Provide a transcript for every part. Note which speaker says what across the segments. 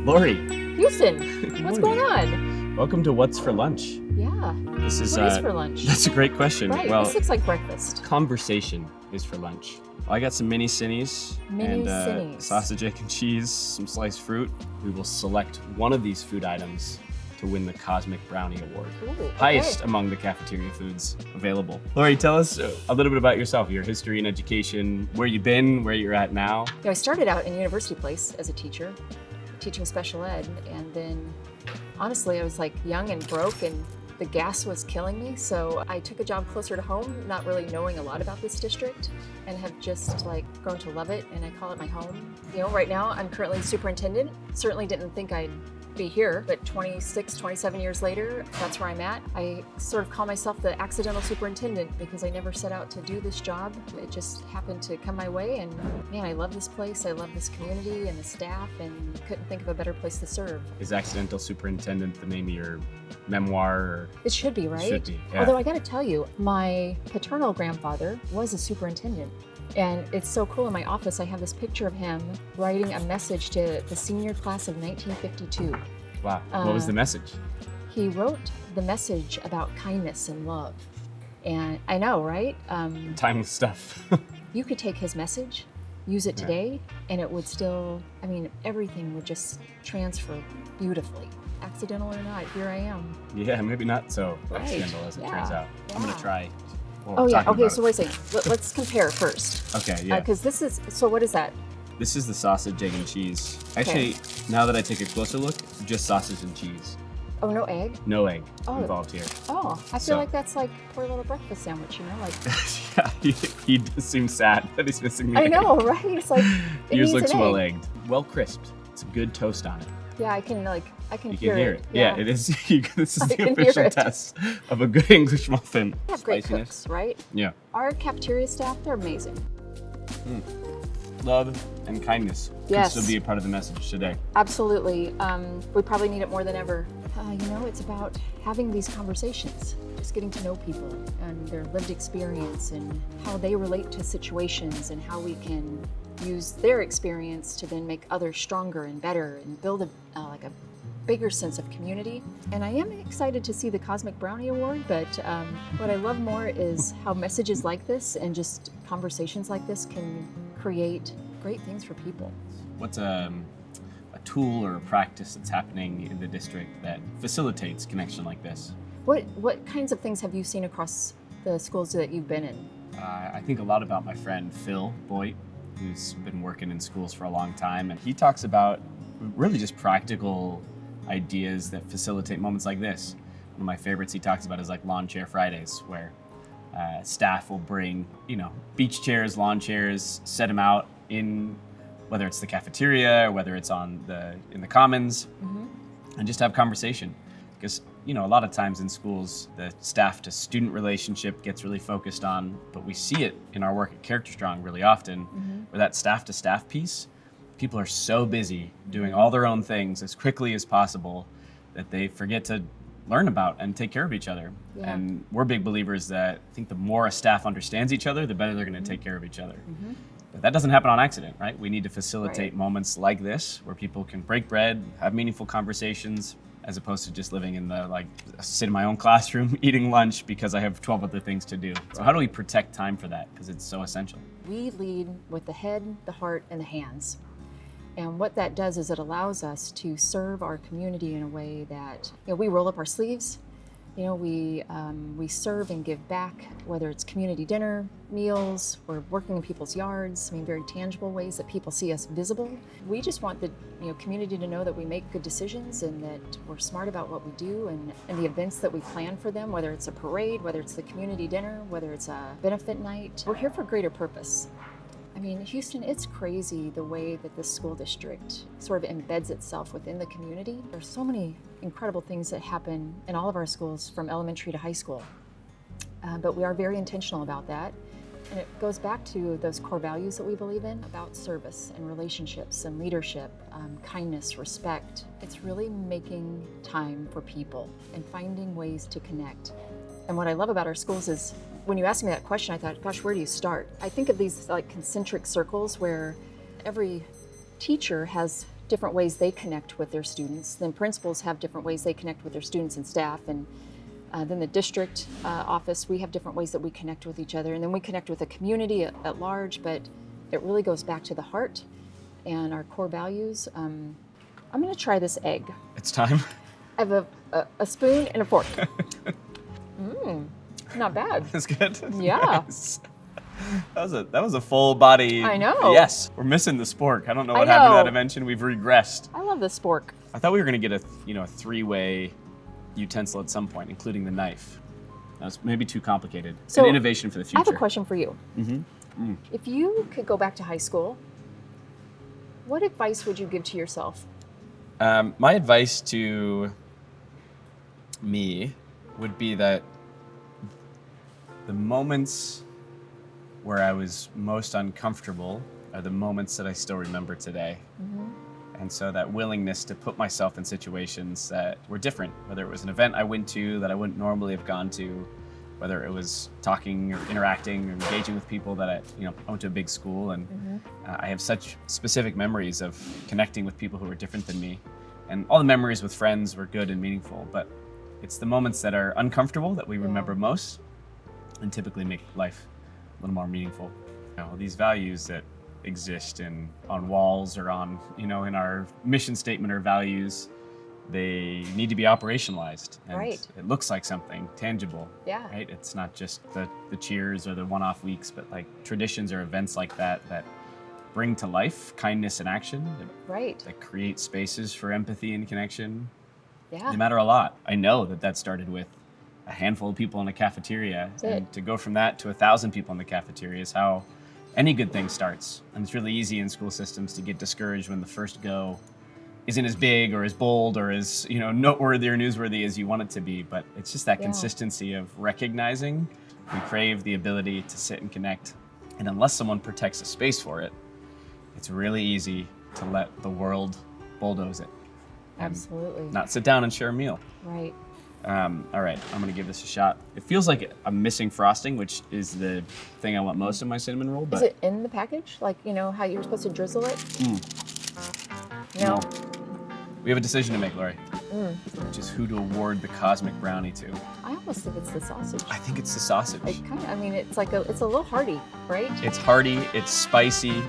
Speaker 1: Laurie.
Speaker 2: Houston, what's going on?
Speaker 1: Welcome to What's for Lunch.
Speaker 2: Yeah.
Speaker 1: What is
Speaker 2: for lunch?
Speaker 1: That's a great question.
Speaker 2: Right,
Speaker 1: Well,
Speaker 2: this looks like breakfast.
Speaker 1: conversation is for lunch. Well, I got some mini cinnies and sausage, egg, and cheese, some sliced fruit. We will select one of these food items to win the Cosmic Brownie Award.
Speaker 2: Ooh, okay.
Speaker 1: Highest among the cafeteria foods available. Laurie, tell us a little bit about yourself, your history and education, where you've been, where you're at now.
Speaker 2: I started out in University Place as a teacher, teaching special ed, and then honestly, I was like young and broke and the gas was killing me, so I took a job closer to home, not really knowing a lot about this district, and have just grown to love it, and I call it my home. Right now I'm currently superintendent. Certainly didn't think I'd be here, but 27 years later, that's where I'm at. I sort of call myself the accidental superintendent because I never set out to do this job. It just happened to come my way, and man, I love this place. I love this community and the staff, and couldn't think of a better place to serve.
Speaker 1: Is accidental superintendent the name of your memoir? Or?
Speaker 2: It should be, right?
Speaker 1: It should be, yeah.
Speaker 2: Although I gotta tell you, my paternal grandfather was a superintendent. And it's so cool, in my office I have this picture of him writing a message to the senior class of 1952.
Speaker 1: Wow, what was the message?
Speaker 2: He wrote the message about kindness and love. And I know, right?
Speaker 1: Timeless stuff.
Speaker 2: You could take his message, use it today, and it would still, everything would just transfer beautifully. Accidental or not, here I am.
Speaker 1: Yeah, maybe not so
Speaker 2: Right.
Speaker 1: accidental as it turns out.
Speaker 2: Yeah.
Speaker 1: I'm gonna try.
Speaker 2: Okay, so wait a second. Let's compare first.
Speaker 1: Okay, yeah.
Speaker 2: Because so what is that?
Speaker 1: This is the sausage, egg, and cheese. Actually, now that I take a closer look, just sausage and cheese.
Speaker 2: Oh, no egg?
Speaker 1: No egg involved here.
Speaker 2: Oh, I feel like that's like poor little breakfast sandwich,
Speaker 1: Yeah, he does seem sad that he's missing the egg.
Speaker 2: I know, right? It's like,
Speaker 1: Yours looks well egged. Well crisped. It's a good toast on it.
Speaker 2: Yeah, I can
Speaker 1: You can hear it. Yeah, it is. This is
Speaker 2: I
Speaker 1: the
Speaker 2: can
Speaker 1: official
Speaker 2: hear it.
Speaker 1: test of a good English muffin.
Speaker 2: We have great
Speaker 1: Spiciness.
Speaker 2: cooks, right?
Speaker 1: Yeah.
Speaker 2: Our cafeteria staff, they're amazing.
Speaker 1: Love and kindness
Speaker 2: Yes.
Speaker 1: could still be a part of the message today.
Speaker 2: Absolutely. We probably need it more than ever. It's about having these conversations, just getting to know people and their lived experience and how they relate to situations and how we can use their experience to then make others stronger and better and build a bigger sense of community. And I am excited to see the Cosmic Brownie Award, but what I love more is how messages like this and just conversations like this can create great things for people.
Speaker 1: What's a tool or a practice that's happening in the district that facilitates connection like this?
Speaker 2: What kinds of things have you seen across the schools that you've been in?
Speaker 1: I think a lot about my friend Phil Boyd, who's been working in schools for a long time, and he talks about really just practical ideas that facilitate moments like this. One of my favorites he talks about is like lawn chair Fridays, where staff will bring, beach chairs, lawn chairs, set them out in, whether it's the cafeteria or whether it's in the commons, and just have conversation. Because, a lot of times in schools, the staff to student relationship gets really focused on, but we see it in our work at Character Strong really often, where that staff to staff piece, people are so busy doing all their own things as quickly as possible that they forget to learn about and take care of each other.
Speaker 2: Yeah.
Speaker 1: And we're big believers that I think the more a staff understands each other, the better they're going to take care of each other. But that doesn't happen on accident, right? We need to facilitate moments like this where people can break bread, have meaningful conversations, as opposed to just living in sit in my own classroom, eating lunch because I have 12 other things to do. So how do we protect time for that? Because it's so essential.
Speaker 2: We lead with the head, the heart, and the hands. And what that does is it allows us to serve our community in a way that we roll up our sleeves. We serve and give back, whether it's community dinner, meals, or working in people's yards. Very tangible ways that people see us visible. We just want the community to know that we make good decisions and that we're smart about what we do and the events that we plan for them, whether it's a parade, whether it's the community dinner, whether it's a benefit night. We're here for a greater purpose. Houston, it's crazy the way that this school district sort of embeds itself within the community. There's so many incredible things that happen in all of our schools from elementary to high school. But we are very intentional about that. And it goes back to those core values that we believe in about service and relationships and leadership, kindness, respect. It's really making time for people and finding ways to connect. And what I love about our schools is when you asked me that question, I thought, gosh, where do you start? I think of these like concentric circles where every teacher has different ways they connect with their students. Then principals have different ways they connect with their students and staff. And then the district office, we have different ways that we connect with each other. And then we connect with the community at large, but it really goes back to the heart and our core values. I'm going to try this egg.
Speaker 1: It's time.
Speaker 2: I have a spoon and a fork. Not bad.
Speaker 1: That's good.
Speaker 2: Yeah.
Speaker 1: Nice. That was a full body.
Speaker 2: I know.
Speaker 1: Yes, we're missing the spork. I don't know what
Speaker 2: I
Speaker 1: happened to
Speaker 2: know.
Speaker 1: that invention. We've regressed.
Speaker 2: I love the spork.
Speaker 1: I thought we were going to get a three-way utensil at some point, including the knife. That's maybe too complicated.
Speaker 2: So,
Speaker 1: an innovation for the future.
Speaker 2: I have a question for you. If you could go back to high school, what advice would you give to yourself?
Speaker 1: My advice to me would be that the moments where I was most uncomfortable are the moments that I still remember today. And so that willingness to put myself in situations that were different, whether it was an event I went to that I wouldn't normally have gone to, whether it was talking or interacting or engaging with people that I went to a big school, and I have such specific memories of connecting with people who were different than me. And all the memories with friends were good and meaningful, but it's the moments that are uncomfortable that we remember most and typically make life a little more meaningful. These values that exist on walls or on, in our mission statement or values, they need to be operationalized. And it looks like something tangible.
Speaker 2: Yeah.
Speaker 1: Right? It's not just the cheers or the one-off weeks, but like traditions or events like that bring to life kindness and action. That create spaces for empathy and connection.
Speaker 2: Yeah.
Speaker 1: They matter a lot. I know that started with a handful of people in a cafeteria. And to go from that to 1,000 people in the cafeteria is how any good thing starts. And it's really easy in school systems to get discouraged when the first go isn't as big or as bold or as noteworthy or newsworthy as you want it to be. But it's just that consistency of recognizing we crave the ability to sit and connect. And unless someone protects a space for it, it's really easy to let the world bulldoze it.
Speaker 2: Absolutely.
Speaker 1: Not sit down and share a meal.
Speaker 2: Right.
Speaker 1: All right, I'm gonna give this a shot. It feels like I'm missing frosting, which is the thing I want most in my cinnamon roll. But
Speaker 2: is it in the package? Like, how you're supposed to drizzle it? No.
Speaker 1: We have a decision to make, Laurie, which is who to award the Cosmic Brownie to.
Speaker 2: I almost think it's the sausage.
Speaker 1: I think it's the sausage.
Speaker 2: It's a little hearty, right?
Speaker 1: It's hearty, it's spicy.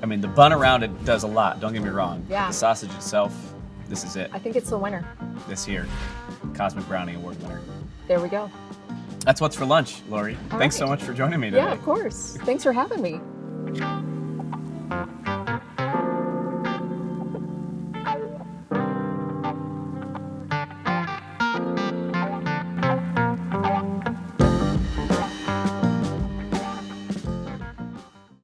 Speaker 1: The bun around it does a lot, don't get me wrong.
Speaker 2: Yeah.
Speaker 1: The sausage itself, this is it.
Speaker 2: I think it's the winner.
Speaker 1: This here, Cosmic Brownie Award winner.
Speaker 2: There we go.
Speaker 1: That's what's for lunch, Laurie. Thanks so much for joining me today.
Speaker 2: Yeah, of course. Thanks for having me.